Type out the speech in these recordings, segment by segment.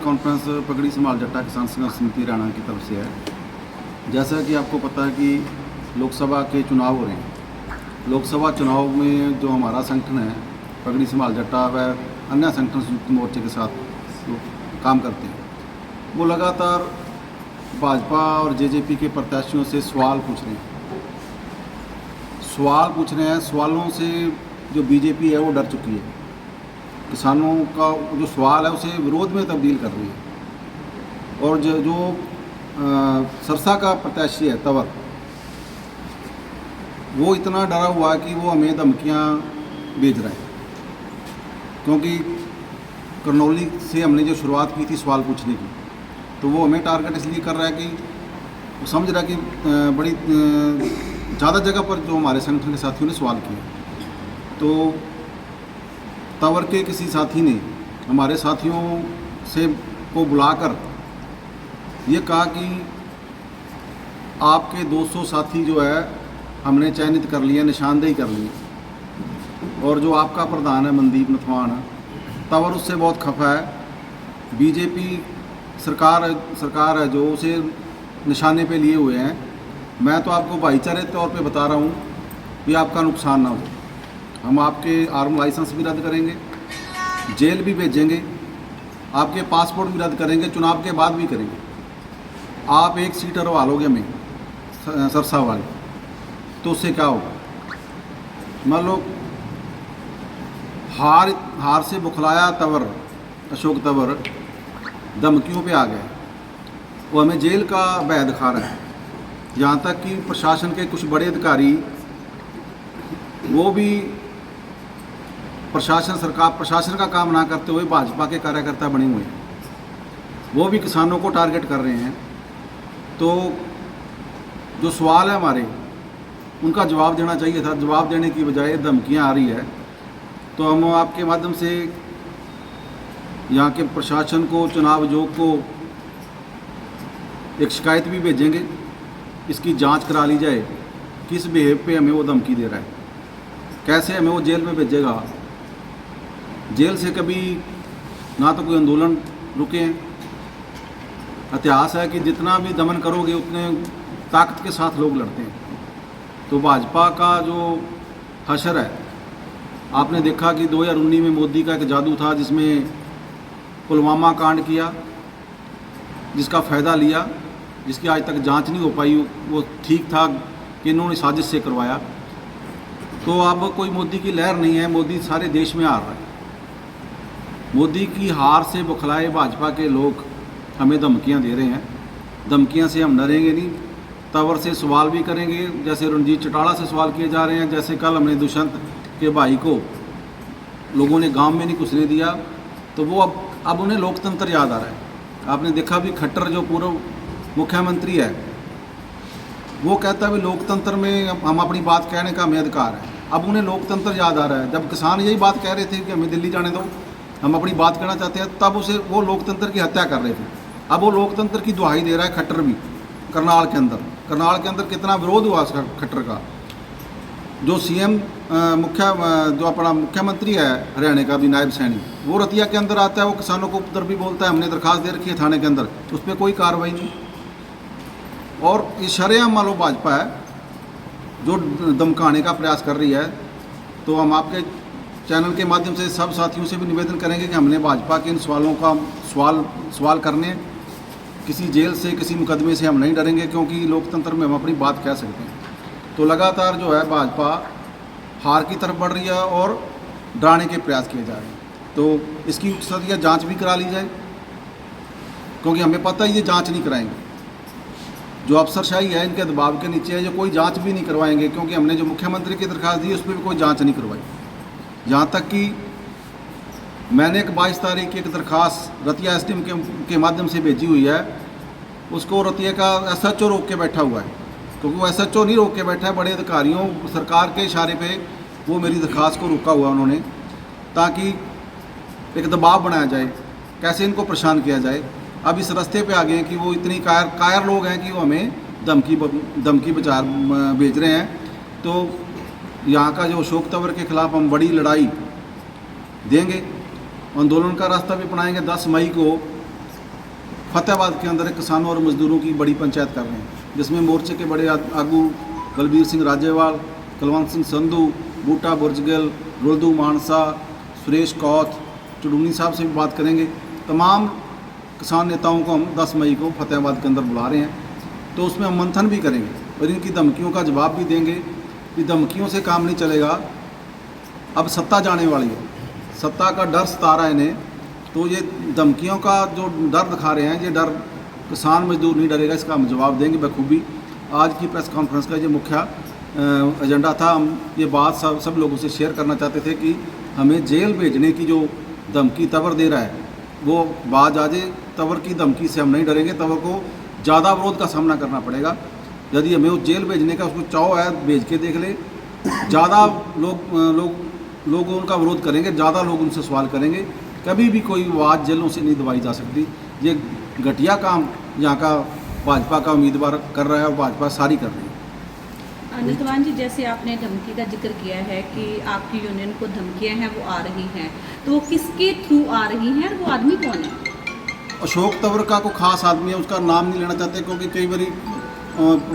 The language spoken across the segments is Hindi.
कॉन्फ्रेंस पगड़ी संभाल जट्टा किसान संघर्ष समिति हरियाणा की तरफ से है। जैसा कि आपको पता है कि लोकसभा के चुनाव हो रहे हैं। लोकसभा चुनाव में जो हमारा संगठन है पगड़ी संभाल जट्टा व अन्य संगठन संयुक्त मोर्चे के साथ जो काम करते हैं, वो लगातार भाजपा और जेजेपी के प्रत्याशियों से सवाल पूछ रहे हैं। सवालों से जो बीजेपी है वो डर चुकी है। किसानों का जो सवाल है उसे विरोध में तब्दील कर रही है। और जो सरसा का प्रत्याशी है तंवर, वो इतना डरा हुआ है कि वो हमें धमकियां भेज रहा है, क्योंकि करनौली से हमने जो शुरुआत की थी सवाल पूछने की, तो वो हमें टारगेट इसलिए कर रहा है कि वो समझ रहा है कि बड़ी ज़्यादा जगह पर जो हमारे संगठन के साथियों ने सवाल किए। तो तंवर के किसी साथी ने हमारे साथियों से को बुलाकर ये कहा कि आपके 200 साथी जो है हमने चयनित कर लिए, निशानदेही कर ली, और जो आपका प्रधान है मनदीप नथवान, तंवर उससे बहुत खफा है। बीजेपी सरकार है जो उसे निशाने पे लिए हुए हैं। मैं तो आपको भाईचारे तौर पे बता रहा हूँ कि आपका नुकसान ना हो। हम आपके आर्म लाइसेंस भी रद्द करेंगे, जेल भी भेजेंगे, आपके पासपोर्ट भी रद्द करेंगे, चुनाव के बाद भी करेंगे। आप एक सीट हरवा लोगे हमें सरसा वाले, तो उससे क्या होगा? मान लो हार से बुखलाया तंवर, अशोक तंवर धमकियों पे आ गए, वो हमें जेल का भय दिखा रहा है। यहाँ तक कि प्रशासन के कुछ बड़े अधिकारी वो भी प्रशासन का काम ना करते हुए भाजपा के कार्यकर्ता बने हुए हैं, वो भी किसानों को टारगेट कर रहे हैं। तो जो सवाल है हमारे, उनका जवाब देना चाहिए था। जवाब देने की बजाय धमकियां आ रही है। तो हम आपके माध्यम से यहाँ के प्रशासन को, चुनाव आयोग को एक शिकायत भी भेजेंगे, इसकी जांच करा ली जाए किस बिहेव पे हमें वो धमकी दे रहा है, कैसे हमें वो जेल में भेजेगा। जेल से कभी ना तो कोई आंदोलन रुके हैं। इतिहास है कि जितना भी दमन करोगे उतने ताकत के साथ लोग लड़ते हैं। तो भाजपा का जो हशर है, आपने देखा कि 2019 में मोदी का एक जादू था जिसमें पुलवामा कांड किया, जिसका फ़ायदा लिया, जिसकी आज तक जांच नहीं हो पाई। वो ठीक था कि इन्होंने साजिश से करवाया। तो अब कोई मोदी की लहर नहीं है, मोदी सारे देश में हार रहा है। मोदी की हार से बौखलाए भाजपा के लोग हमें धमकियां दे रहे हैं। धमकियां से हम डरेंगे नहीं, तंवर से सवाल भी करेंगे, जैसे रणजीत चौटाला से सवाल किए जा रहे हैं। जैसे कल हमने दुष्यंत के भाई को लोगों ने गांव में नहीं घुसने दिया, तो वो अब उन्हें लोकतंत्र याद आ रहा है। आपने देखा भी खट्टर जो पूर्व मुख्यमंत्री है, वो कहता है भी लोकतंत्र में हम अपनी बात कहने का हमें अधिकार है। अब उन्हें लोकतंत्र याद आ रहा है। जब किसान यही बात कह रहे थे कि हमें दिल्ली जाने दो, हम अपनी बात कहना चाहते हैं, तब उसे वो लोकतंत्र की हत्या कर रहे थे। अब वो लोकतंत्र की दुहाई दे रहा है खट्टर भी। करनाल के अंदर कितना विरोध हुआ उसका, खट्टर का। जो सीएम जो अपना मुख्यमंत्री है हरियाणा का भी, नायब सैनी, वो रतिया के अंदर आता है, वो किसानों को उपद्रव भी बोलता है। हमने दरखास्त दे रखी है थाने के अंदर, उस पर कोई कार्रवाई नहीं। और ये शरेआम मान लो भाजपा है जो धमकाने का प्रयास कर रही है। तो हम आपके चैनल के माध्यम से सब साथियों से भी निवेदन करेंगे कि हमने भाजपा के इन सवालों का सवाल करने, किसी जेल से, किसी मुकदमे से हम नहीं डरेंगे, क्योंकि लोकतंत्र में हम अपनी बात कह सकते हैं। तो लगातार जो है भाजपा हार की तरफ बढ़ रही है और डराने के प्रयास किए जा रहे हैं। तो इसकी उच्च जांच भी करा ली जाए, क्योंकि हमें पता है ये जांच नहीं कराएंगे। जो अफसरशाही है इनके दबाव के नीचे है, जो कोई जांच भी नहीं करवाएंगे, क्योंकि हमने जो मुख्यमंत्री की दरखास्त दी उस पर भी कोई जांच नहीं करवाई। यहाँ तक कि मैंने एक 22 तारीख की एक दरखास्त रतिया एसडीएम के माध्यम से भेजी हुई है। उसको रतिया का एसएचओ रोक के बैठा हुआ है, क्योंकि वो एसएचओ नहीं रोक के बैठा है, बड़े अधिकारियों सरकार के इशारे पे वो मेरी दरखास्त को रोका हुआ उन्होंने, ताकि एक दबाव बनाया जाए, कैसे इनको परेशान किया जाए। अब इस रास्ते पे आ गए हैं कि वो इतनी कायर लोग हैं कि वो हमें धमकी विचार भेज रहे हैं। तो यहाँ का जो अशोक तंवर के खिलाफ हम बड़ी लड़ाई देंगे, आंदोलन का रास्ता भी अपनाएंगे। 10 मई को फतेहाबाद के अंदर एक किसानों और मजदूरों की बड़ी पंचायत कर रहे हैं, जिसमें मोर्चे के बड़े आगू बलबीर सिंह राजेवाल, कुलवंत सिंह संधू, बूटा बुर्जगल, रुल्दू मानसा, सुरेश कौथ, चुड़ूनी साहब से भी बात करेंगे। तमाम किसान नेताओं को हम 10 मई को फतेहाबाद के अंदर बुला रहे हैं, तो उसमें हम मंथन भी करेंगे और इनकी धमकियों का जवाब भी देंगे कि धमकियों से काम नहीं चलेगा। अब सत्ता जाने वाली है, सत्ता का डर सता रहा है इन्हें, तो ये धमकियों का जो डर दिखा रहे हैं, ये डर किसान मजदूर नहीं डरेगा, इसका हम जवाब देंगे बखूबी। आज की प्रेस कॉन्फ्रेंस का ये मुख्य एजेंडा था। हम ये बात सब लोगों से शेयर करना चाहते थे कि हमें जेल भेजने की जो धमकी तवर दे रहा है वो बाज आ जाए। तवर की धमकी से हम नहीं डरेंगे, तवर को ज़्यादा विरोध का सामना करना पड़ेगा। यदि हमें वो जेल भेजने का उसको चाव है, भेज के देख ले, ज़्यादा लोग उनका विरोध करेंगे, ज़्यादा लोग उनसे सवाल करेंगे। कभी भी कोई आवाज़ जेलों से नहीं दबाई जा सकती। ये घटिया काम यहाँ का भाजपा का उम्मीदवार कर रहा है और भाजपा सारी कर रही है। नितवान जी, जैसे आपने धमकी का जिक्र किया है कि आपकी यूनियन को धमकियां हैं वो आ रही हैं, तो वो किसके थ्रू आ रही हैं और वो आदमी कौन है? अशोक तवर का को खास आदमी है, उसका नाम नहीं लेना चाहते क्योंकि कई बारी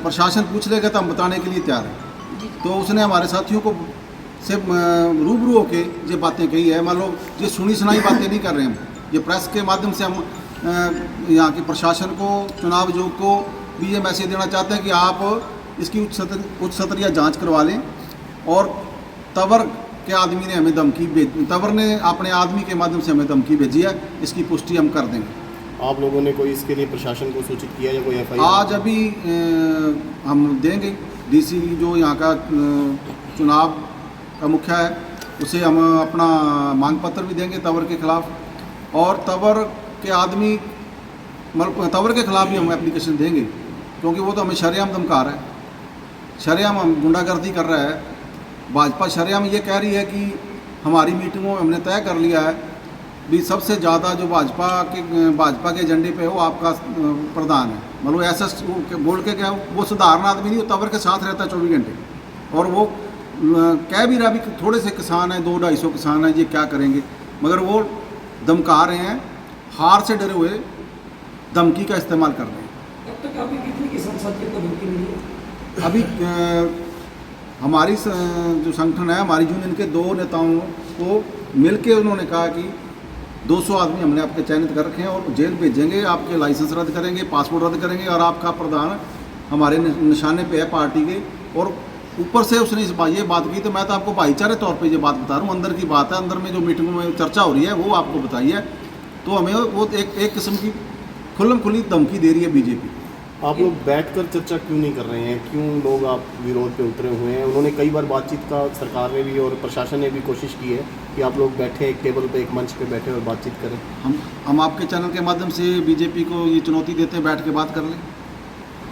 प्रशासन पूछ लेगा तो हम बताने के लिए तैयार हैं। तो उसने हमारे साथियों को से रूबरू होके ये बातें कही है। मान लो ये सुनी सुनाई बातें नहीं कर रहे हैं, ये प्रेस के माध्यम से हम यहाँ के प्रशासन को, चुनाव आयोग को भी ये मैसेज देना चाहते हैं कि आप इसकी उच्च स्तरीय जांच करवा लें। और तवर के आदमी ने हमें धमकी तवर ने अपने आदमी के माध्यम से हमें धमकी भेजी है, इसकी पुष्टि हम कर देंगे। आप लोगों ने कोई इसके लिए प्रशासन को सूचित किया या कोई FIR? आज अभी हम देंगे, DC जो यहाँ का चुनाव का मुखिया है उसे हम अपना मांग पत्र भी देंगे तवर के खिलाफ, और तवर के आदमी तवर के खिलाफ भी हम एप्लीकेशन देंगे, क्योंकि वो तो हमें शरेआम धमका रहा है, शरेआम हम गुंडागर्दी कर रहा है। भाजपा शरेआम ये कह रही है कि हमारी मीटिंगों में हमने तय कर लिया है भी सबसे ज़्यादा जो भाजपा के एजेंडे पे वो आपका प्रधान है। मतलब ऐसा बोल के क्या, वो साधारण आदमी नहीं, वो तवर के साथ रहता है 24 घंटे, और वो कह भी रहा भी थोड़े से किसान हैं, 200-250 किसान हैं, ये क्या करेंगे, मगर वो धमका रहे हैं, हार से डरे हुए धमकी का इस्तेमाल कर रहे हैं। अब तक आपकी कितनी किसान साथियों को धमकी मिली है? अभी हमारी जो संगठन है, हमारी यूनियन के 2 नेताओं को मिलके उन्होंने कहा कि 200 आदमी हमने आपके चयनित कर रखे हैं और जेल भेजेंगे, आपके लाइसेंस रद्द करेंगे, पासपोर्ट रद्द करेंगे, और आपका प्रधान हमारे निशाने पे है पार्टी के। और ऊपर से उसने ये बात की, तो मैं तो आपको भाईचारे तौर पे ये बात बता रहा हूँ, अंदर की बात है, अंदर में जो मीटिंगों में चर्चा हो रही है वो आपको बताई है। तो हमें वो एक किस्म की खुल्लम खुली धमकी दे रही है बीजेपी। आप लोग बैठकर चर्चा क्यों नहीं कर रहे हैं? क्यों लोग आप विरोध पे उतरे हुए हैं? उन्होंने कई बार बातचीत का, सरकार ने भी और प्रशासन ने भी कोशिश की है कि आप लोग बैठे एक टेबल पे, एक मंच पे बैठे और बातचीत करें। हम आपके चैनल के माध्यम से बीजेपी को ये चुनौती देते हैं, बैठ के बात कर लें।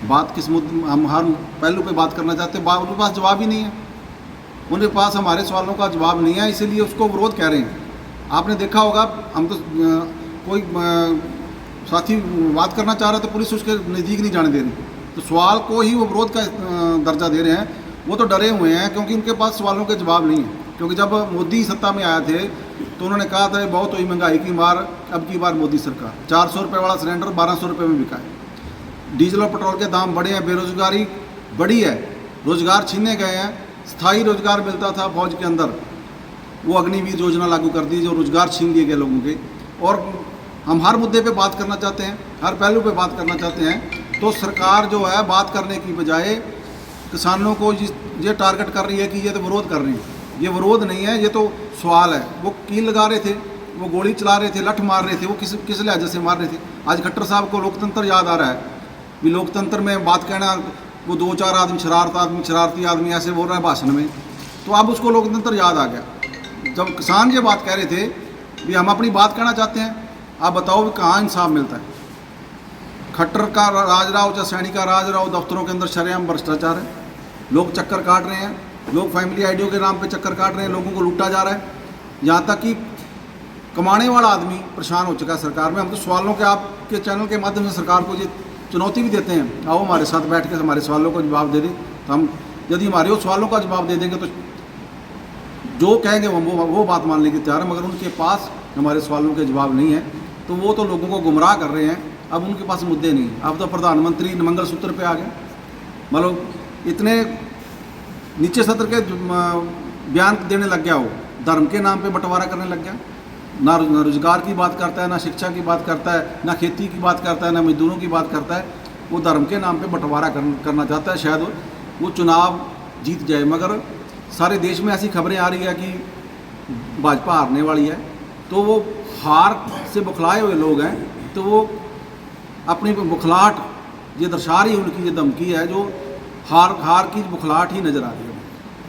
बात किस मुद्दे, हम हर पहलू पे बात करना चाहते हैं, उनके पास जवाब ही नहीं है, उनके पास हमारे सवालों का जवाब नहीं है, इसीलिए उसको विरोध कह रहे हैं। आपने देखा होगा, हम तो कोई साथी बात करना चाह रहा है तो पुलिस उसके नज़दीक नहीं जाने दे रही, तो सवाल को ही वो विरोध का दर्जा दे रहे हैं। वो तो डरे हुए हैं क्योंकि उनके पास सवालों के जवाब नहीं है। क्योंकि जब मोदी सत्ता में आए थे तो उन्होंने कहा था बहुत हुई महंगाई की मार, अब की बार मोदी सरकार 400 रुपये वाला सिलेंडर 1200 रुपये में बिका है, डीजल और पेट्रोल के दाम बढ़े हैं, बेरोजगारी बढ़ी है, रोजगार छीने गए हैं। स्थायी रोजगार मिलता था फौज के अंदर, वो अग्निवीर योजना लागू कर दी, जो रोजगार छीन लिए गए लोगों के। और हम हर मुद्दे पे बात करना चाहते हैं, हर पहलू पे बात करना चाहते हैं, तो सरकार जो है बात करने की बजाय किसानों को ये टारगेट कर रही है कि ये तो विरोध कर रही है। ये विरोध नहीं है, ये तो सवाल है। वो कील लगा रहे थे, वो गोली चला रहे थे, लठ मार रहे थे, वो किस लहजे से मार रहे थे। आज खट्टर साहब को लोकतंत्र याद आ रहा है कि लोकतंत्र में बात कहना, वो 2-4 आदमी शरारती आदमी ऐसे बोल रहा है भाषण में, तो अब उसको लोकतंत्र याद आ गया। जब किसान ये बात कह रहे थे कि हम अपनी बात कहना चाहते हैं, आप बताओ भी कहाँ इंसाफ मिलता है। खट्टर का राज रहा हो या सैनी का राज रहा हो, दफ्तरों के अंदर शरेआम भ्रष्टाचार है, लोग चक्कर काट रहे हैं, लोग फैमिली आईडियो के नाम पे चक्कर काट रहे हैं, लोगों को लूटा जा रहा है। यहाँ तक कि कमाने वाला आदमी परेशान हो चुका है सरकार में। हम तो सवालों के, आपके चैनल के माध्यम से सरकार को ये चुनौती भी देते हैं, आओ हमारे साथ बैठ के हमारे सवालों का जवाब दे दें। तो हम यदि हमारे वो सवालों का जवाब दे देंगे तो जो कहेंगे वो बात मानने की तैयार है, मगर उनके पास हमारे सवालों के जवाब नहीं है, तो वो तो लोगों को गुमराह कर रहे हैं। अब उनके पास मुद्दे नहीं, अब तो प्रधानमंत्री मंगलसूत्र पे आ गए। मतलब इतने नीचे सत्र के बयान देने लग गया, वो धर्म के नाम पे बंटवारा करने लग गया। ना रोजगार की बात करता है, ना शिक्षा की बात करता है, ना खेती की बात करता है, ना मजदूरों की बात करता है। वो धर्म के नाम पे बंटवारा करना चाहता है। शायद वो चुनाव जीत जाए, मगर सारे देश में ऐसी खबरें आ रही है कि भाजपा हारने वाली है। तो वो हार से बुखलाए हुए लोग हैं, तो वो अपनी बुखलाहट ये दर्शा रही है, उनकी जो धमकी है, जो हार की बुखलाहट ही नज़र आ रही है।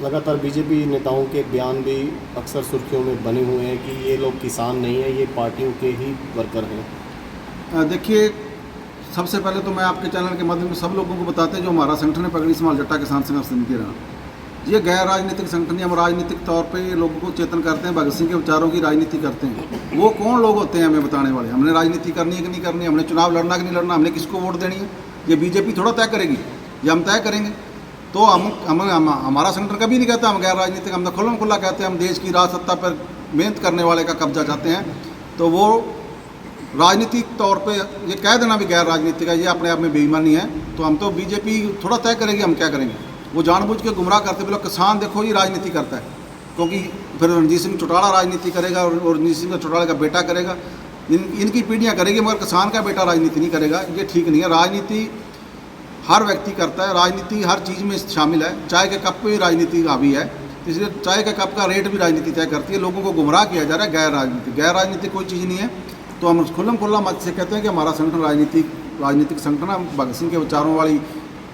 लगातार बीजेपी नेताओं के बयान भी अक्सर सुर्खियों में बने हुए हैं कि ये लोग किसान नहीं हैं, ये पार्टियों के ही वर्कर हैं। देखिए, सबसे पहले तो मैं आपके चैनल के माध्यम से सब लोगों को बताते हैं, जो हमारा संगठन है पगड़ी समाल जट्टा किसान संघर्ष समिति रहा, ये गैर राजनीतिक संगठन है। हम राजनीतिक तौर पे लोगों को चेतन करते हैं, भगत सिंह के विचारों की राजनीति करते हैं। वो कौन लोग होते हैं हमें बताने वाले? हमने राजनीति करनी है कि नहीं करनी है, हमने चुनाव लड़ना कि नहीं लड़ना, हमने किसको वोट देनी है, ये बीजेपी थोड़ा तय करेगी, ये हम तय करेंगे। तो हमारा संगठन कभी नहीं कहता हम गैर राजनीतिक, हम तो खुल्लम खुल्ला कहते हैं हम देश की राज सत्ता पर मेहनत करने वाले का कब्जा चाहते हैं। तो वो राजनीतिक तौर पे ये कह देना भी गैर राजनीतिक है, ये अपने आप में बेईमानी है। तो हम तो बीजेपी थोड़ा तय करेगी हम क्या करेंगे। वो जानबूझ के गुमराह करते बोलो किसान देखो ये राजनीति करता है, क्योंकि फिर रणजीत सिंह चौटाला राजनीति करेगा और रणजीत सिंह चौटाला का बेटा करेगा, इनकी पीढ़ियाँ करेगी, मगर किसान का बेटा राजनीति नहीं करेगा। ये ठीक नहीं है। राजनीति हर व्यक्ति करता है, राजनीति हर चीज़ में शामिल है। चाय के कप पे भी राजनीति हावी है, इसलिए चाय के कप का रेट भी राजनीति तय करती है। लोगों को गुमराह किया जा रहा है गैर राजनीति कोई चीज़ नहीं है। तो हम खुल्लम खुल्ला मत से कहते हैं कि हमारा संगठन राजनीतिक संगठन, हम भगत सिंह के विचारों वाली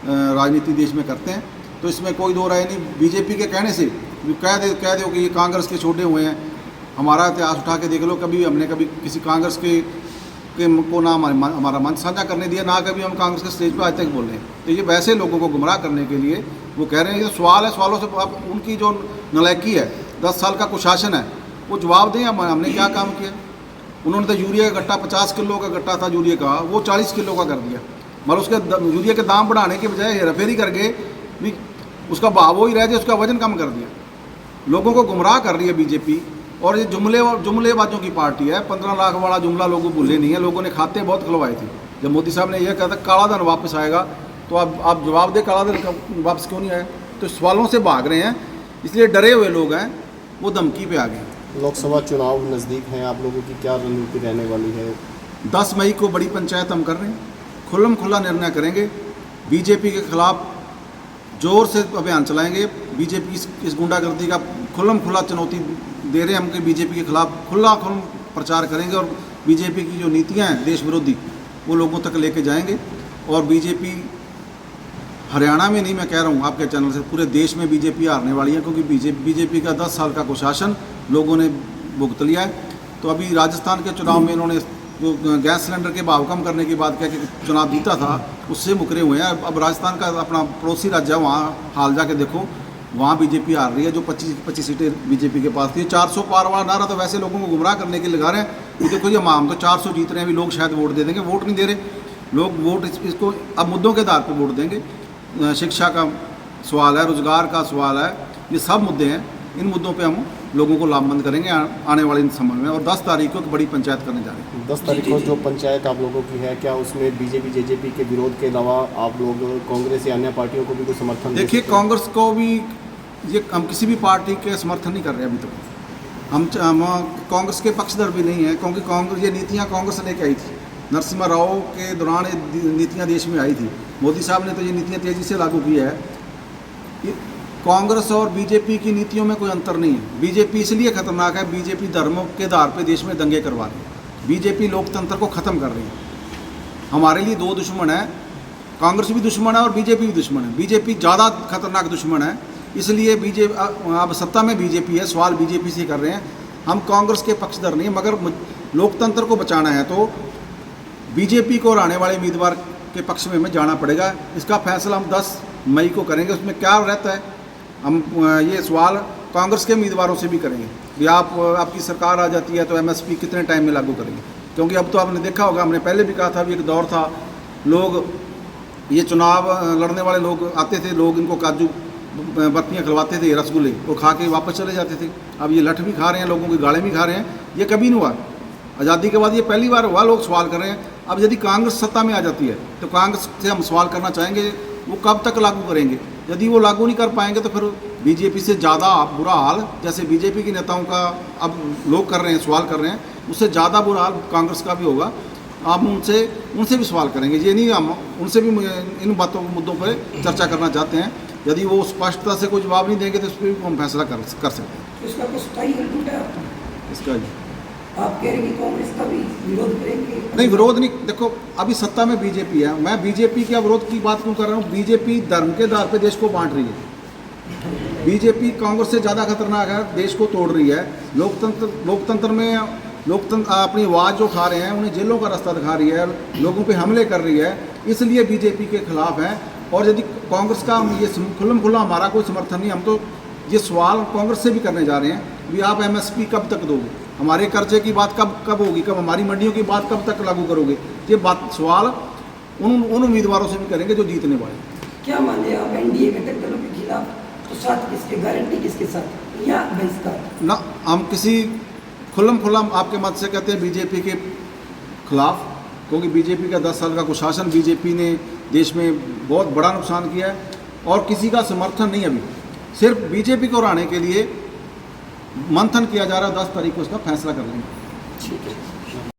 राजनीति देश में करते हैं। तो इसमें कोई दो राय नहीं। बीजेपी के कहने से जो कह दो कि ये कांग्रेस के छोटे हुए हैं, हमारा इतिहास उठा के देख लो, कभी हमने कभी किसी कांग्रेस के को ना हमारा मंच साझा करने दिया, ना कभी हम कांग्रेस के स्टेज पर आज तक बोल रहे हैं। तो ये वैसे लोगों को गुमराह करने के लिए वो कह रहे हैं। ये सवाल है, सवालों से आप उनकी जो नलायकी है, 10 साल का कुशासन है, वो जवाब दें हमने क्या काम किया। उन्होंने तो यूरिया का गट्टा 50 किलो का गट्टा था यूरिया का, वो 40 किलो का कर दिया। मतलब उसके यूरिया के दाम बढ़ाने के बजाय हेराफेरी करके भी उसका भाव वो ही रह जाए, उसका वजन कम कर दिया। लोगों को गुमराह कर रही है बीजेपी। और ये जुमलेबाजों की पार्टी है। 15 लाख वाला जुमला लोगों भूले नहीं है। लोगों ने खाते बहुत खुलवाए थे। जब मोदी साहब ने यह कहा था काला धन वापस आएगा, तो आप जवाब दे काला धन वापस क्यों नहीं आया। तो सवालों से भाग रहे हैं, इसलिए डरे हुए लोग हैं, वो धमकी पे आ गए। लोकसभा चुनाव नज़दीक हैं, आप लोगों की क्या रणनीति रहने वाली है? 10 मई को बड़ी पंचायत हम कर रहे हैं, खुल्लम खुल्ला निर्णय करेंगे। बीजेपी के खिलाफ जोर से अभियान चलाएंगे। बीजेपी इस गुंडागर्दी का खुल्लम खुल्ला चुनौती दे रहे हैं हम कि बीजेपी के खिलाफ खुल्ला प्रचार करेंगे और बीजेपी की जो नीतियां हैं देश विरोधी, वो लोगों तक लेके जाएंगे। और बीजेपी हरियाणा में नहीं, मैं कह रहा हूँ आपके चैनल से, पूरे देश में बीजेपी हारने वाली है, क्योंकि बीजेपी का 10 साल का कुशासन लोगों ने भुगत लिया है। तो अभी राजस्थान के चुनाव में इन्होंने जो गैस सिलेंडर के भाव कम करने की बात कह के चुनाव जीता था, उससे मुकरे हुए हैं। अब राजस्थान का अपना पड़ोसी राज्य है, वहाँ हाल जाके देखो, वहाँ बीजेपी हार रही है। जो 25 सीटें बीजेपी के पास थी, 400 पार वाला नारा तो वैसे लोगों को गुमराह करने के लिए लगा रहे हैं कि देखो ये हम तो 400 जीत रहे हैं, अभी लोग शायद वोट दे देंगे। वोट नहीं दे रहे लोग, वोट इसको अब मुद्दों के आधार पर वोट देंगे। शिक्षा का सवाल है, रोजगार का सवाल है, ये सब मुद्दे हैं। इन मुद्दों पे हम लोगों को लामबंद करेंगे आने वाले समय में। और 10 तारीख को एक बड़ी पंचायत करने जा रहे हैं। 10 तारीख को जो पंचायत आप लोगों की है, क्या उसमें बीजेपी जेजेपी के विरोध के अलावा आप लोग कांग्रेस या अन्य पार्टियों को भी कुछ समर्थन? देखिए, कांग्रेस को भी ये हम किसी भी पार्टी के समर्थन नहीं कर रहे अभी तक। हम कांग्रेस के पक्षधर भी नहीं है, क्योंकि कांग्रेस ये नीतियाँ कांग्रेस लेके आई थी। नरसिम्हा राव के दौरान ये नीतियाँ देश में आई थी। मोदी साहब ने तो ये नीतियाँ तेज़ी से लागू की है। कांग्रेस और बीजेपी की नीतियों में कोई अंतर नहीं है। बीजेपी इसलिए खतरनाक है, बीजेपी धर्म के आधार पे देश में दंगे करवा रही है। बीजेपी लोकतंत्र को ख़त्म कर रही है। हमारे लिए 2 दुश्मन है, कांग्रेस भी दुश्मन है और बीजेपी भी दुश्मन है। बीजेपी ज़्यादा खतरनाक दुश्मन है, इसलिए बीजेपी अब सत्ता में बीजेपी है, सवाल बीजेपी से कर रहे हैं। हम कांग्रेस के पक्षधर नहीं, मगर लोकतंत्र को बचाना है तो बीजेपी को आने वाले उम्मीदवार के पक्ष में हमें जाना पड़ेगा। इसका फैसला हम 10 मई को करेंगे। उसमें क्या रहता है, हम ये सवाल कांग्रेस के उम्मीदवारों से भी करेंगे कि आपकी सरकार आ जाती है तो एमएसपी कितने टाइम में लागू करेंगे। क्योंकि अब तो आपने देखा होगा, हमने पहले भी कहा था, अभी एक दौर था, लोग ये चुनाव लड़ने वाले लोग आते थे, लोग इनको काजू बर्फियाँ खिलवाते थे, रसगुल्ले, वो खा के वापस चले जाते थे। अब ये लठ भी खा रहे हैं, लोगों की गाड़ें भी खा रहे हैं। ये कभी नहीं हुआ, आज़ादी के बाद ये पहली बार हुआ। लोग सवाल कर रहे हैं अब यदि कांग्रेस सत्ता में आ जाती है तो कांग्रेस से हम सवाल करना चाहेंगे वो कब तक लागू करेंगे। यदि वो लागू नहीं कर पाएंगे तो फिर बीजेपी से ज़्यादा बुरा हाल, जैसे बीजेपी के नेताओं का अब लोग कर रहे हैं, सवाल कर रहे हैं, उससे ज़्यादा बुरा हाल कांग्रेस का भी होगा। हम उनसे भी सवाल करेंगे। ये नहीं, हम उनसे भी इन बातों मुद्दों पर चर्चा करना चाहते हैं। यदि वो स्पष्टता से कोई जवाब नहीं देंगे तो इस पर भी हम फैसला कर सकते हैं। तो इसका कुछ स्थायी हल ढूंढा है? इसका आप कह रहे हैं कि कांग्रेस का भी विरोध करेंगे? नहीं, विरोध नहीं। देखो, अभी सत्ता में बीजेपी है, मैं बीजेपी के विरोध की बात क्यों कर रहा हूँ? बीजेपी धर्म के आधार पे देश को बांट रही है। बीजेपी कांग्रेस से ज़्यादा खतरनाक है, देश को तोड़ रही है। लोकतंत्र में अपनी आवाज़ जो उठा रहे हैं उन्हें जेलों का रास्ता दिखा रही है, लोगों पे हमले कर रही है, इसलिए बीजेपी के खिलाफ है। और यदि कांग्रेस का ये खुल्ला हमारा कोई समर्थन नहीं, हम तो ये सवाल कांग्रेस से भी करने जा रहे हैं भी आप एमएसपी कब तक दोगे, हमारे कर्जे की बात कब होगी, कब हमारी मंडियों की बात कब तक लागू करोगे। ये बात सवाल उन उम्मीदवारों से भी करेंगे जो जीतने वाले। क्या माने आप एनडीए घटक दलों के खिलाफ, तो साथ किसके, गारंटी किसके साथ, या बहिष्कार? ना, हम किसी खुल्लम आपके मत से कहते हैं बीजेपी के खिलाफ, क्योंकि बीजेपी का 10 साल का कुशासन, बीजेपी ने देश में बहुत बड़ा नुकसान किया है और किसी का समर्थन नहीं। अभी सिर्फ बीजेपी को हराने के लिए मंथन किया जा रहा है। 10 तारीख को इसका फैसला कर लेंगे। ठीक है।